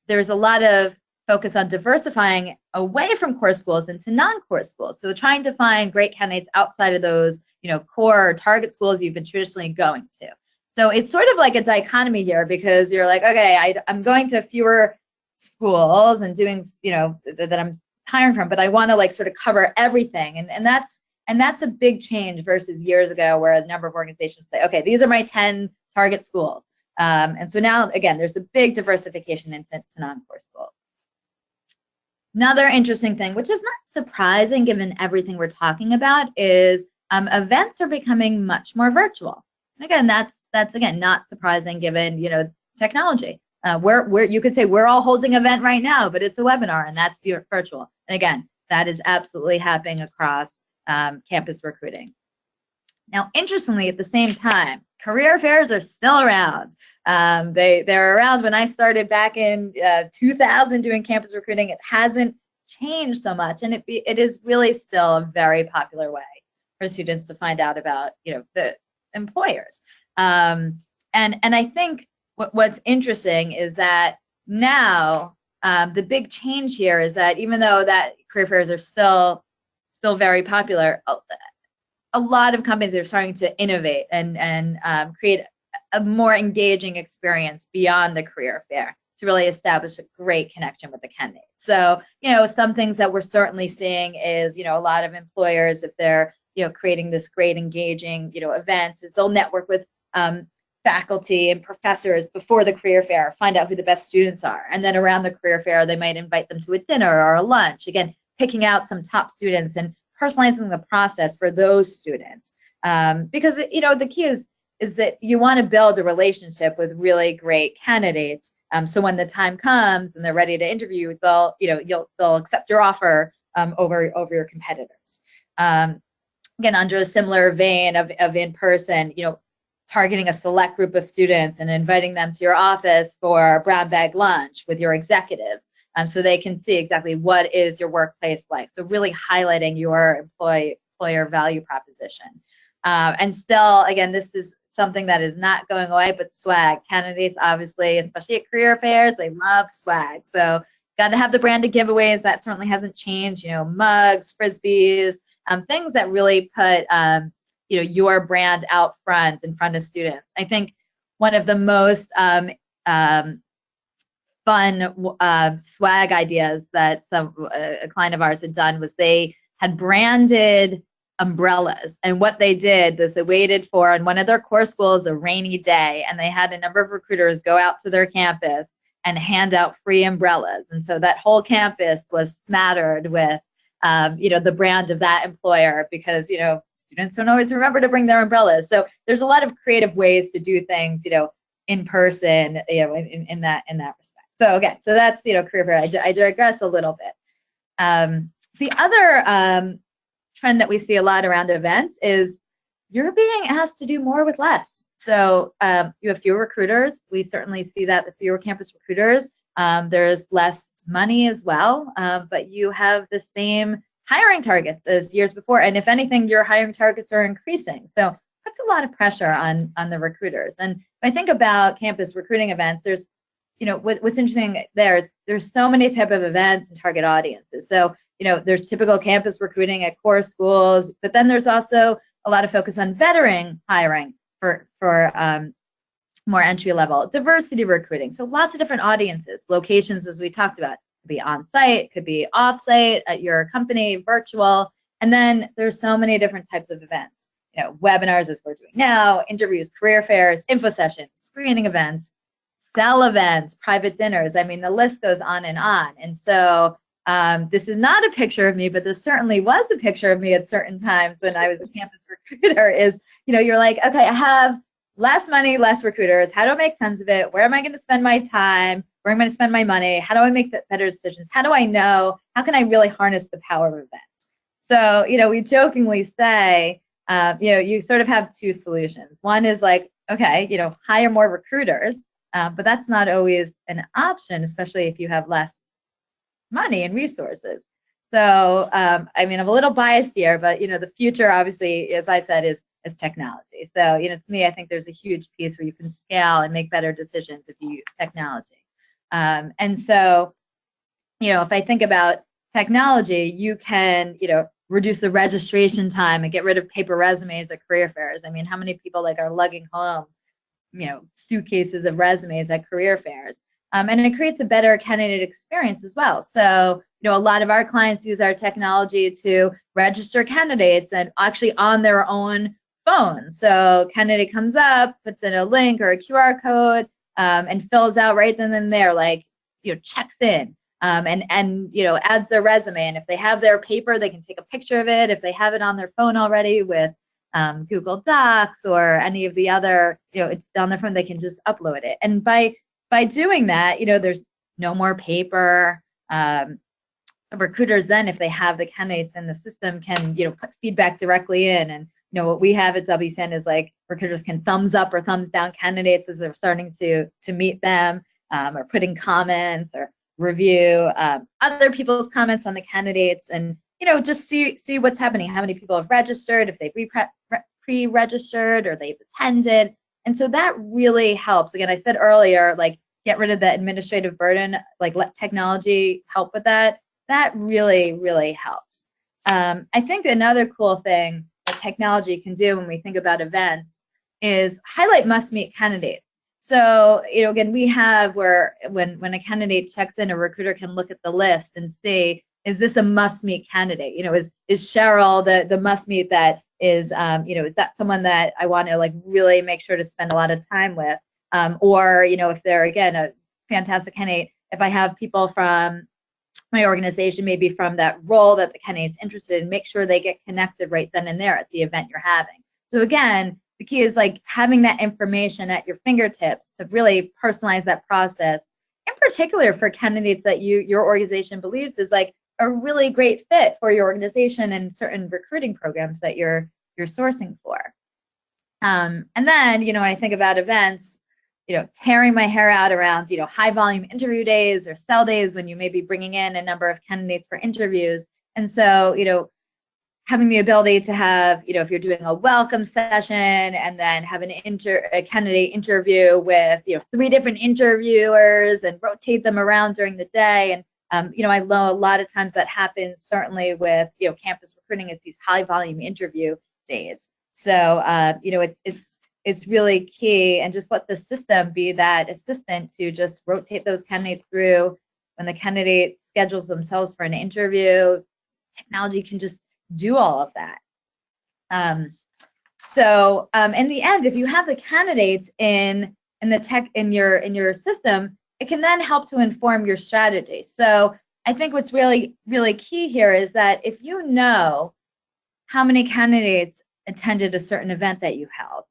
there's a lot of focus on diversifying away from core schools into non-core schools. So trying to find great candidates outside of those, core or target schools you've been traditionally going to. So it's sort of like a dichotomy here, because you're like, okay, I'm going to fewer schools and doing, that I'm hiring from, but I want to sort of cover everything. And that's a big change versus years ago, where a number of organizations say, okay, these are my 10 target schools. And so now, again, there's a big diversification into non-core schools. Another interesting thing, which is not surprising given everything we're talking about, is events are becoming much more virtual. And again, that's again not surprising given technology. You could say we're all holding an event right now, but it's a webinar and that's virtual. And again, that is absolutely happening across campus recruiting. Now, interestingly, at the same time, career fairs are still around. They're around. When I started back in 2000 doing campus recruiting, it hasn't changed so much, and it is really still a very popular way for students to find out about the employers. And I think what's interesting is that now the big change here is that even though that career fairs are still very popular, a lot of companies are starting to innovate and create a more engaging experience beyond the career fair to really establish a great connection with the candidate. So, some things that we're certainly seeing is, a lot of employers, if they're, creating this great engaging, events, is they'll network with faculty and professors before the career fair, find out who the best students are. And then around the career fair, they might invite them to a dinner or a lunch, again, picking out some top students and personalizing the process for those students. Because, the key is that you want to build a relationship with really great candidates. So when the time comes and they're ready to interview, they'll accept your offer over your competitors. Again, under a similar vein of in-person, targeting a select group of students and inviting them to your office for a brown bag lunch with your executives, so they can see exactly what is your workplace like. So really highlighting your employer value proposition. And still, again, this is something that is not going away, but swag. Candidates, obviously, especially at career fairs, they love swag. So got to have the branded giveaways. That certainly hasn't changed. Mugs, frisbees, things that really put your brand out front in front of students. I think one of the most fun swag ideas that a client of ours had done was they had branded umbrellas, and what they did was they waited for, on one of their core schools, a rainy day, and they had a number of recruiters go out to their campus and hand out free umbrellas. And so that whole campus was smattered with the brand of that employer, because students don't always remember to bring their umbrellas. So there's a lot of creative ways to do things in person in that respect. So again, so that's career fair. I digress a little bit. The other trend that we see a lot around events is you're being asked to do more with less. So you have fewer recruiters. We certainly see that the fewer campus recruiters There's less money as well, but you have the same hiring targets as years before. And if anything, your hiring targets are increasing. So puts a lot of pressure on the recruiters. And if I think about campus recruiting events, there's, what's interesting there is there's so many type of events and target audiences. So, there's typical campus recruiting at core schools, but then there's also a lot of focus on veteran hiring for more entry level, diversity recruiting. So lots of different audiences, locations, as we talked about, could be on site, could be off site at your company, virtual. And then there's so many different types of events. Webinars, as we're doing now, interviews, career fairs, info sessions, screening events, sell events, private dinners. I mean, the list goes on. And so this is not a picture of me, but this certainly was a picture of me at certain times when I was a campus recruiter is, you're like, okay, I have less money, less recruiters. How do I make sense of it? Where am I going to spend my time? Where am I going to spend my money? How do I make better decisions? How do I know? How can I really harness the power of events? So, we jokingly say, you sort of have two solutions. One is like, okay, hire more recruiters, but that's not always an option, especially if you have less money and resources. So, I'm a little biased here, but, the future, obviously, as I said, is technology. So, to me, I think there's a huge piece where you can scale and make better decisions if you use technology. And so, if I think about technology, you can, reduce the registration time and get rid of paper resumes at career fairs. I mean, how many people are lugging home, suitcases of resumes at career fairs? And it creates a better candidate experience as well. So, a lot of our clients use our technology to register candidates and actually on their own phone. So candidate comes up, puts in a link or a QR code, and fills out right then and there, checks in. And adds their resume. And if they have their paper, they can take a picture of it. If they have it on their phone already with Google Docs or any of the other, it's on their phone, they can just upload it. And by doing that, there's no more paper. Recruiters then, if they have the candidates in the system, can put feedback directly in. And what we have at WCN is recruiters can thumbs up or thumbs down candidates as they're starting to meet them, or put in comments or review other people's comments on the candidates, and just see what's happening, how many people have registered, if they've pre-registered or they've attended. And so that really helps. Again, I said earlier, get rid of the administrative burden, let technology help with that. That really, really helps. I think another cool thing that technology can do when we think about events is highlight must-meet candidates. So, again, we have where when a candidate checks in, a recruiter can look at the list and see, is this a must-meet candidate? Is Cheryl the must-meet that is that someone that I want to really make sure to spend a lot of time with? Or, if they're, again, a fantastic candidate, if I have people from my organization, maybe from that role that the candidate's interested in, make sure they get connected right then and there at the event you're having. So again, the key is having that information at your fingertips to really personalize that process, in particular for candidates that your organization believes is a really great fit for your organization and certain recruiting programs that you're sourcing for. And then, when I think about events, tearing my hair out around, high volume interview days or sell days when you may be bringing in a number of candidates for interviews. And so, having the ability to have, if you're doing a welcome session and then have a candidate interview with, 3 different interviewers and rotate them around during the day. And, I know a lot of times that happens certainly with, campus recruiting. It's these high volume interview days. So, it's really key, and just let the system be that assistant to just rotate those candidates through. When the candidate schedules themselves for an interview, technology can just do all of that. So in the end, if you have the candidates in the tech in your system, it can then help to inform your strategy. So I think what's really, really key here is that if you know how many candidates attended a certain event that you held,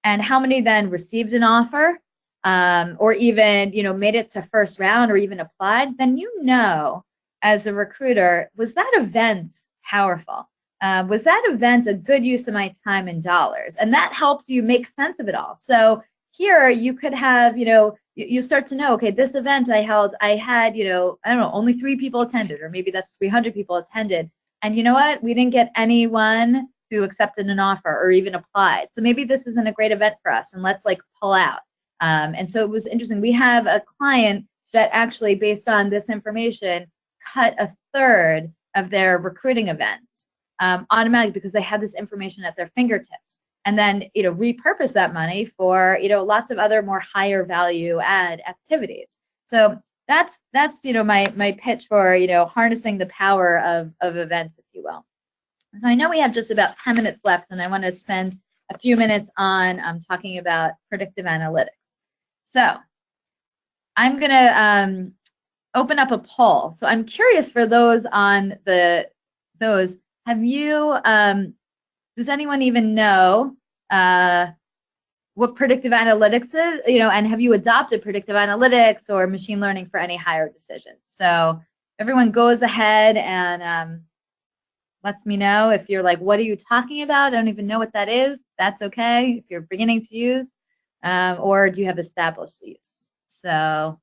and how many then received an offer, or even made it to first round or even applied, then as a recruiter, was that event powerful? Was that event a good use of my time and dollars? And that helps you make sense of it all. So here you could have, you start to know, okay, this event I held, I had, I don't know, only 3 people attended, or maybe that's 300 people attended. And you know what? We didn't get anyone who accepted an offer or even applied. So maybe this isn't a great event for us, and let's like pull out. And so it was interesting. We have a client that actually, based on this information, cut a third of their recruiting events automatically because they had this information at their fingertips. And then, repurpose that money for, lots of other more higher value add activities. So that's my pitch for, harnessing the power of events, if you will. So I know we have just about 10 minutes left, and I want to spend a few minutes on talking about predictive analytics. So I'm going to open up a poll. So I'm curious for those on those, have you, does anyone even know what predictive analytics is, and have you adopted predictive analytics or machine learning for any hire decisions? So everyone goes ahead and lets me know if you're like, what are you talking about? I don't even know what that is. That's okay if you're beginning to use, or do you have established use? So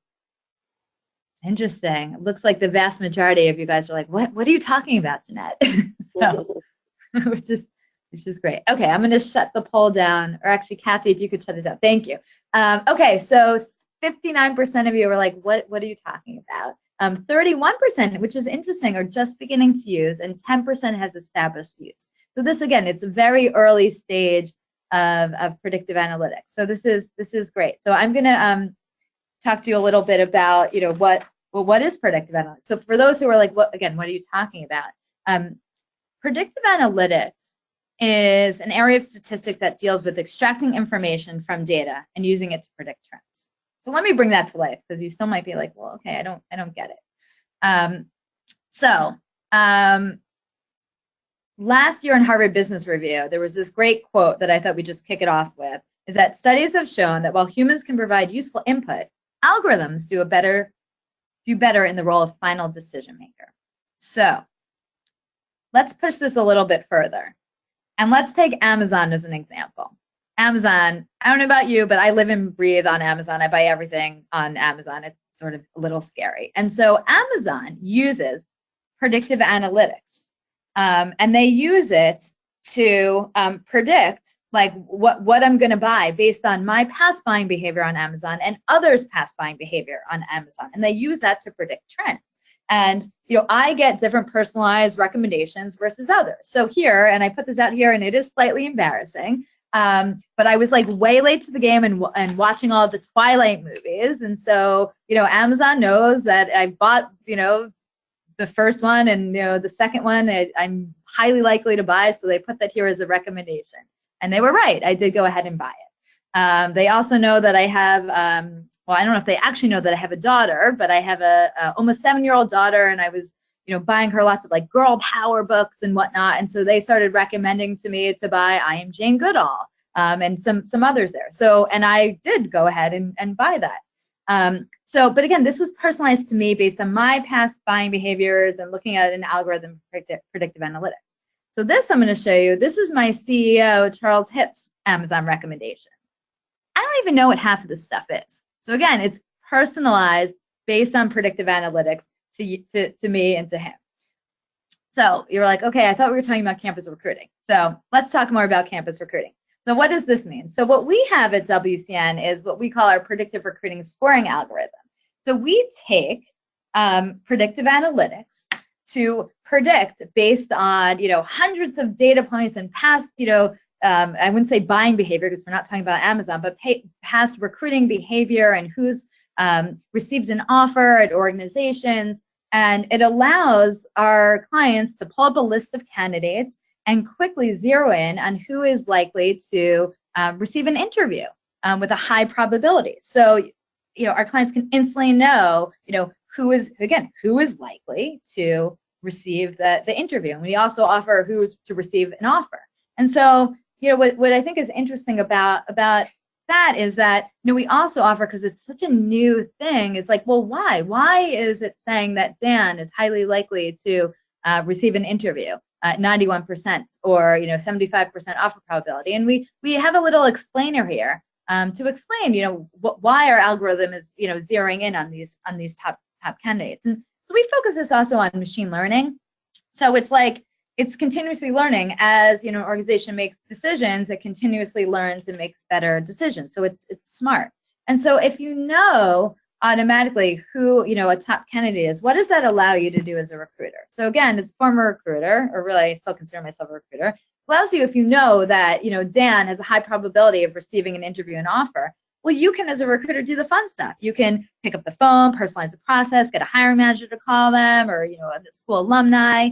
interesting. It looks like the vast majority of you guys are like, what are you talking about, Jeanette? So, which is great. Okay, I'm going to shut the poll down, or actually, Kathy, if you could shut this down. Thank you. Okay, so 59% of you are like, what are you talking about? 31%, which is interesting, are just beginning to use, and 10% has established use. So this, again, it's a very early stage of predictive analytics. So this is great. So I'm going to talk to you a little bit about, what is predictive analytics? So for those who are like, what are you talking about? Predictive analytics is an area of statistics that deals with extracting information from data and using it to predict trends. So let me bring that to life, because you still might be like, well, okay, I don't get it. Last year in Harvard Business Review, there was this great quote that I thought we'd just kick it off with, is that studies have shown that while humans can provide useful input, algorithms do better in the role of final decision maker. So let's push this a little bit further. And let's take Amazon as an example. Amazon, I don't know about you, but I live and breathe on Amazon. I buy everything on Amazon. It's sort of a little scary. And so Amazon uses predictive analytics, and they use it to predict like what I'm going to buy based on my past buying behavior on Amazon and others' past buying behavior on Amazon. And they use that to predict trends. And I get different personalized recommendations versus others. So here, and I put this out here, and it is slightly embarrassing, but I was like way late to the game and watching all of the Twilight movies. And so, Amazon knows that I bought, the first one, and the second one I'm highly likely to buy. So they put that here as a recommendation. And they were right. I did go ahead and buy it. They also know that I have, well, I don't know if they actually know that I have a daughter, but I have a almost 7-year-old daughter, and I was, buying her lots of like girl power books and whatnot. And so they started recommending to me to buy I Am Jane Goodall and some others there. So, and I did go ahead and buy that. But again, this was personalized to me based on my past buying behaviors and looking at an algorithm predictive analytics. So this I'm going to show you. This is my CEO, Charles Hipp's Amazon recommendation. I don't even know what half of this stuff is. So again, it's personalized based on predictive analytics to me and to him. So you're like, okay, I thought we were talking about campus recruiting. So let's talk more about campus recruiting. So what does this mean? So what we have at WCN is what we call our predictive recruiting scoring algorithm. So we take predictive analytics to predict based on, hundreds of data points and past, I wouldn't say buying behavior because we're not talking about Amazon, but past recruiting behavior and who's received an offer at organizations. And it allows our clients to pull up a list of candidates and quickly zero in on who is likely to receive an interview with a high probability. So, our clients can instantly know, who is likely to receive the interview. And we also offer who's to receive an offer. And so, what I think is interesting about that is that, we also offer, because it's such a new thing, it's like, well, why? Why is it saying that Dan is highly likely to receive an interview at 91% or, 75% offer probability? And we have a little explainer here. to explain, why our algorithm is, zeroing in on these top candidates. And so we focus this also on machine learning. So it's like it's continuously learning as an organization makes decisions. It continuously learns and makes better decisions. So it's smart. And so if you know automatically who a top candidate is, what does that allow you to do as a recruiter? So again, as a former recruiter, or really I still consider myself a recruiter, allows you, if you know that Dan has a high probability of receiving an interview and offer, well, you can, as a recruiter, do the fun stuff. You can pick up the phone, personalize the process, get a hiring manager to call them, or a school alumni.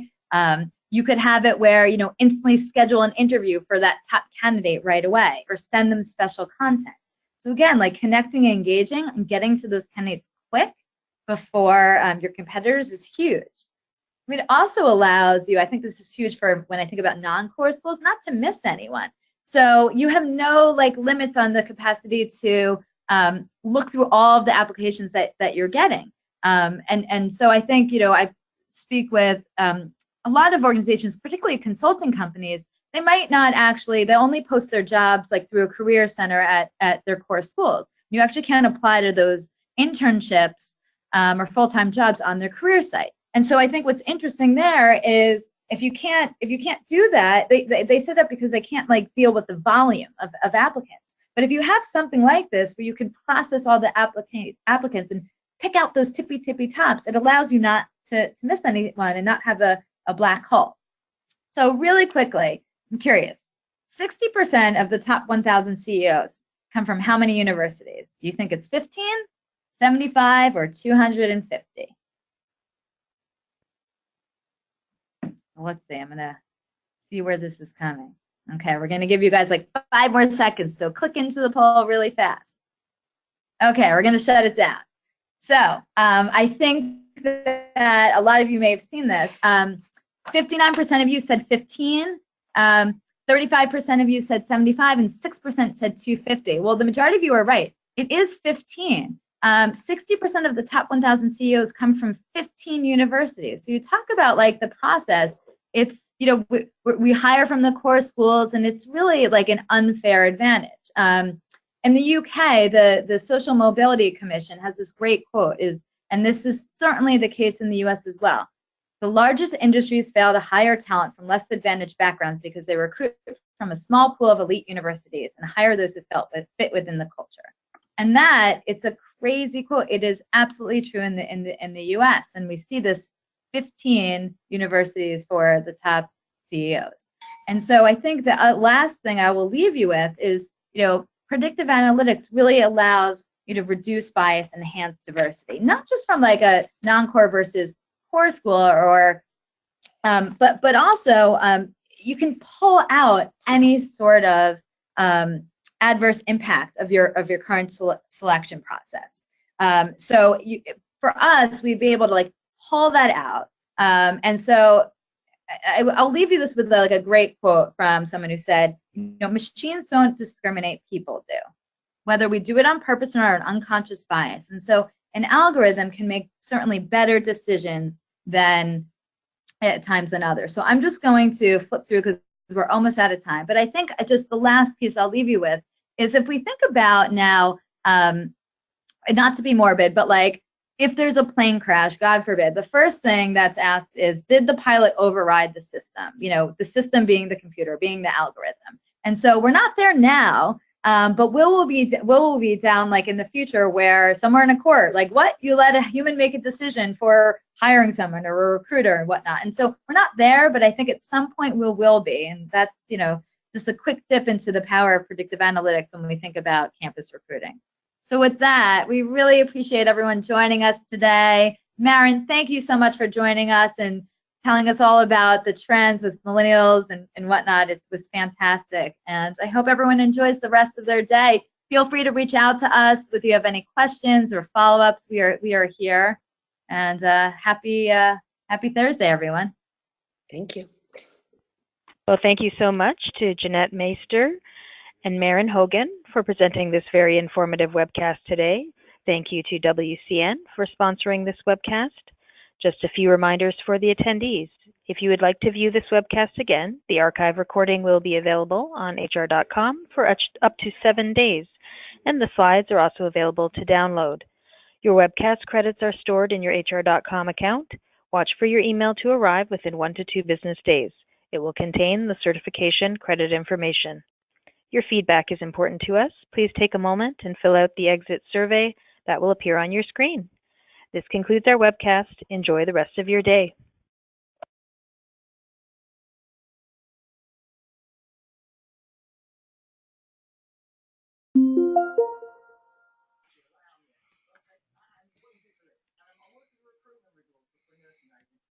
You could have it where instantly schedule an interview for that top candidate right away, or send them special content. So again, like connecting and engaging and getting to those candidates quick before your competitors is huge. It also allows you, I think this is huge for when I think about non-core schools, not to miss anyone. So you have no limits on the capacity to look through all of the applications that you're getting. And so I think, I speak with a lot of organizations, particularly consulting companies. They might not actually, they only post their jobs through a career center at their core schools. You actually can't apply to those internships or full-time jobs on their career site. And so I think what's interesting there is if you can't do that, they say that because they can't deal with the volume of applicants. But if you have something like this where you can process all the applicants and pick out those tippy tops, it allows you not to miss anyone and not have a black hole. So really quickly, I'm curious, 60% of the top 1,000 CEOs come from how many universities? Do you think it's 15, 75, or 250? Let's see, I'm gonna see where this is coming. Okay, we're gonna give you guys 5 more seconds, so click into the poll really fast. Okay, we're gonna shut it down. So I think that a lot of you may have seen this. 59% of you said 15, 35% of you said 75, and 6% said 250. Well, the majority of you are right. It is 15. 60% of the top 1,000 CEOs come from 15 universities. So you talk about the process. It's, we hire from the core schools, and it's really an unfair advantage. In the UK, the Social Mobility Commission has this great quote, and this is certainly the case in the US as well. The largest industries fail to hire talent from less advantaged backgrounds because they recruit from a small pool of elite universities and hire those who fit within the culture. And that, it's a crazy quote. It is absolutely true in the US, and we see this 15 universities for the top CEOs. And so I think the last thing I will leave you with is, predictive analytics really allows you to reduce bias and enhance diversity, not just from a non-core versus core school, or but also you can pull out any sort of adverse impact of your current selection process. So for us, we'd be able to pull that out. And so I'll leave you this with a great quote from someone who said, machines don't discriminate, people do, whether we do it on purpose or an unconscious bias. And so an algorithm can make certainly better decisions than at times than others. So I'm just going to flip through because we're almost out of time. But I think just the last piece I'll leave you with is if we think about now, not to be morbid, but if there's a plane crash, God forbid, the first thing that's asked is, did the pilot override the system? The system being the computer, being the algorithm. And so we're not there now, but will we be down in the future where somewhere in a court, what? You let a human make a decision for hiring someone or a recruiter and whatnot. And so we're not there, but I think at some point we will be. And that's, just a quick dip into the power of predictive analytics when we think about campus recruiting. So with that, we really appreciate everyone joining us today. Maren, thank you so much for joining us and telling us all about the trends with millennials and whatnot. It was fantastic. And I hope everyone enjoys the rest of their day. Feel free to reach out to us if you have any questions or follow-ups. We are here. And happy Thursday, everyone. Thank you. Well, thank you so much to Jeanette Maister and Maren Hogan for presenting this very informative webcast today. Thank you to WCN for sponsoring this webcast. Just a few reminders for the attendees. If you would like to view this webcast again, the archive recording will be available on hr.com for up to 7 days. and the slides are also available to download. Your webcast credits are stored in your HR.com account. Watch for your email to arrive within 1 to 2 business days. It will contain the certification credit information. Your feedback is important to us. Please take a moment and fill out the exit survey that will appear on your screen. This concludes our webcast. Enjoy the rest of your day.